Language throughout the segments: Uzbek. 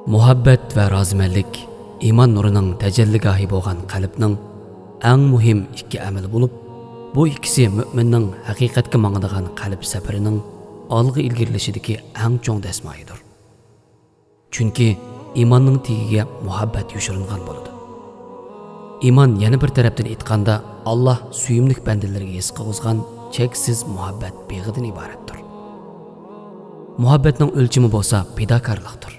Muhabbat va rozimanlik iymon nurining tajalligohi bo'lgan qalbning eng muhim ikki amali bo'lib, bu ikkisi mu'minning haqiqatga mangadigan qalb safarining olg'a ilgarilishidagi eng cho'ng dasmoyidir. Chunki iymonning tagiga muhabbat yoshiringan bo'ladi. Iymon yana bir tarafdan aytganda Alloh suyimlik bandalarga his qilgan cheksiz muhabbat beg'idan iboratdir. Muhabbatning o'lchami bo'lsa fidokorlikdir.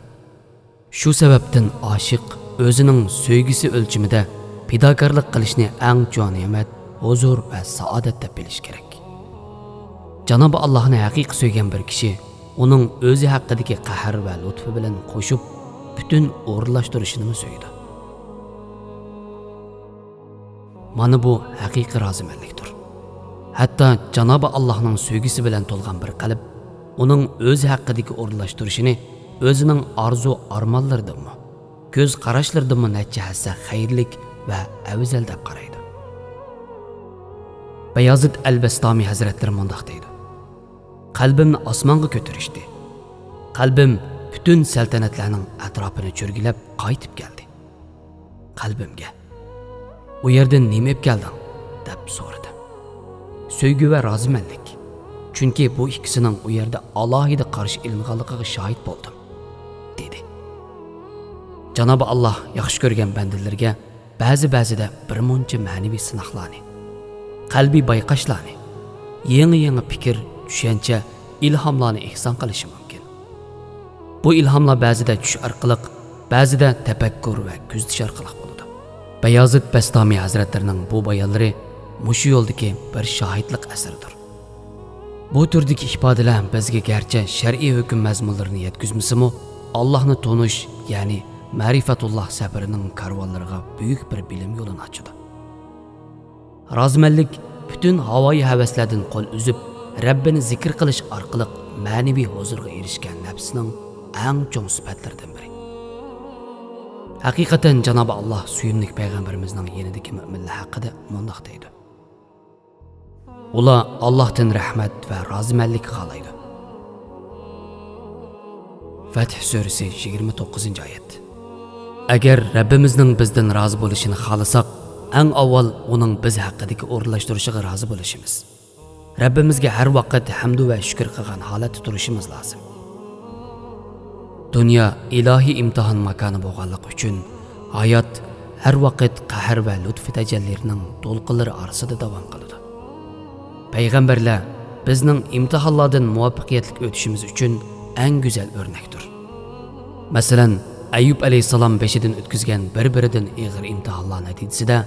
Shu sababdan oshiq o'zining sevgisi o'lchimida fidokorlik qilishni eng cho'ng ne'mat, huzur va saodat deb bilish kerak. Janobi Allohni haqiqiy sevgan bir kishi uning o'zi haqidagi qahr va lutfi bilan qo'shib butun o'rinlashtirishini so'ydi. Mana bu haqiqiy rozimanlikdir. Hatto Janobi Allohning sevgisi bilan to'lgan bir qalb uning o'zi haqidagi o'rinlashtirishini o'zining arzu armonlaridimi, ko'z qarashlaridimi necha hassa xayrlik va afzal deb qaraydi. Bayazid al-Bastami hazratlari mundaq deydi: Qalbimni osmonga ko'tarishdi. Qalbim bütün saltanatlarning atrofini cho'rgilab qaytib keldi. Qalbimga "U yerdan nima olib kelding?" deb so'radi. Sevgi va rozimanlik. Chunki bu ikkisining u yerda alohida qarshi ilinganligiga shohid bo'ldim, dedi. Janobi Alloh yaxshi ko'rgan bandalarga ba'zida bir muncha ma'naviy sinoqlarni, qalbiy bayqashlarni, yangi fikr, tushuncha, ilhomlarni ihson qilishi mumkin. Bu ilhomlar ba'zida tush orqali, ba'zida tafakkur va kuzatish orqali bo'ladi. Bayazid Bastami hazratlarining bu bayonlari mushu yo'ldagi bir shohidlik asaridir. Bu turdagi ifodalar bizga garchi shar'iy hukm mazmunlarini yetkazmasimi, Allohni tonish, ya'ni ma'rifatulloh safarining karvonlariga buyuk bir bilim yo'lini ochadi. Rozimanlik bütün havoyi havaslardan qo'l uzib, Rabbini zikr qilish orqali ma'naviy huzurga erishgan nafsning eng cho'ng sifatlaridan biri. Haqiqatan Janobi Alloh suyimlik payg'ambarimizning yanidagi mu'minlar haqida mundaq deydi: Ular Allohdan rahmat va rozimanlik xohlaydi. Fath surasi 29-oyat. Agar Rabbimizning bizdan rozi bo'lishini xohlasak, eng avval uning biz haqidagi o'rinlashtirishiga rozi bo'lishimiz, Rabbimizga har vaqt hamd va shukr qilgan holatda turishimiz lozim. Dunyo ilohiy imtihon makoni bo'lganligi uchun hayot har vaqt qahr va lutf tajallilarining to'lqinlari orasida davom qiladi. Payg'ambarlar bizning imtihonlardan muvaffaqiyatli o'tishimiz uchun eng go'zal o'rnakdir. Masalan, Ayyub alayhisalom beshidan o'tkazgan bir-biridan og'ir imtihonlar natijasida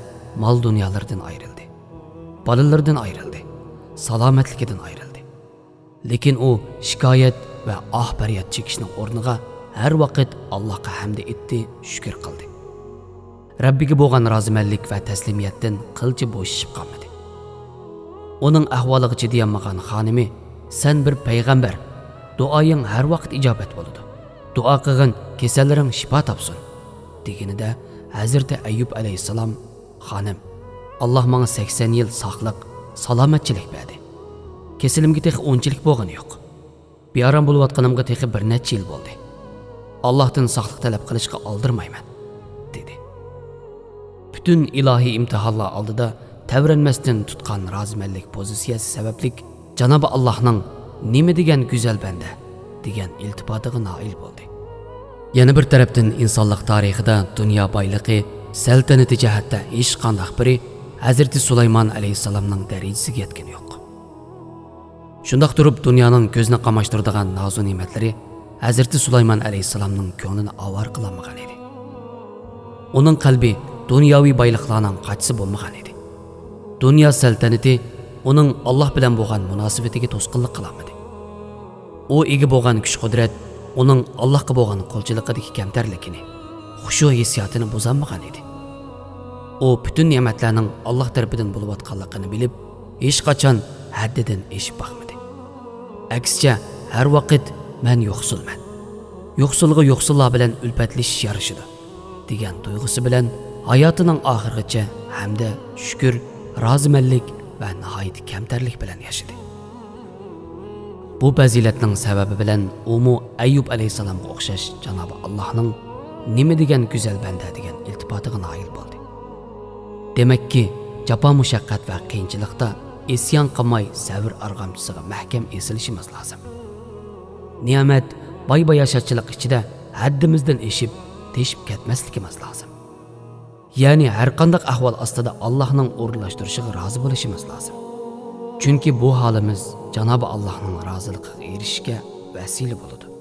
mol dunyolardan ayrildi, bolalardan ayrildi, salomatligidan ayrildi. Lekin u shikoyat va faryod chekishning o'rniga har vaqt Allohga hamd etdi, shukr qildi. Rabbiga bo'lgan rozimanlik va taslimiyatdan qilcha bo'shishib qolmadi. Uning ahvoliga chidayolmagan xonimi: "Sen bir payg'ambar, duoying har vaqt ijobat bo'ladi. Duo qilgin, kasallaring shifo topsin," deganida Hazrati Ayyub alayhisalom: "Xonim, Alloh menga 80 yil sog'lik, salomatchilik berdi. Kasalimga texi 10chilik bo'lgani yo'q. Bearam bo'layotganimga texi bir necha yil bo'ldi. Allohdan sog'lik talab qilishga oldirmayman," dedi. Bütün ilohiy imtihonlar oldida tavranmasdan tutgan rozimanlik pozitsiyasi sababli Janobi Allohning "Nima degan go'zal banda" degan iltifotiga noil bo'ldi. Yana bir tarafdan insonlik tarixida dunyo boyligi, saltanati jihatda hech qanday biri Hazrati Sulaymon alayhisalomning darajasiga yetgani yo'q. Shundoq turib dunyoning ko'zni qamashtiradigan nozu ne'matlari Hazrati Sulaymon alayhisalomning ko'nglini avar qilamagan edi. Uning qalbi dunyoviy boyliqlarning qochisi bo'lmagan edi. Dunyo saltanati uning Alloh bilan bo'lgan munosabatiga to'sqinlik qilmadi. U ega bo'lgan kuch-qudrat uning Allohga bo'lgan qo'lchiligidagi kamtarligini, xushu hissiyotini buzolmagan edi. U bütün ne'matlarning Alloh tarafidan bo'layotganligini bilib, hech qachon haddidan eshib boqmadi. Aksicha, har vaqt "Men yo'qsulman. Yo'qsulga yo'qsullar bilan ulfatlashish yarashidi" degan tuyg'usi bilan hayotining oxirigacha hamda shukr, rozimanlik va nihoyat kamtarlik bilan yashadi. Bu fazilatning sababi bilan u Ayyub alayhisalomga o'xshash Janobi Allohning nima degan go'zal banda degan iltifotiga noil bo'ldi. Demakki, jafo mushaqqat va qiyinchilikda isyon qilmay sabr arg'amchisiga mahkam esilishimiz lozim. Ne'mat, boy-boyashachilik ichida haddimizdan eshib, teshib ketmasligimiz lozim. Ya'ni har qanday ahvol ostida Allohning o'rinlashtirishiga rozi bo'lishimiz lozim. Chunki bu holimiz Janob Allohning roziligiga erishishga vasila bo'ladi.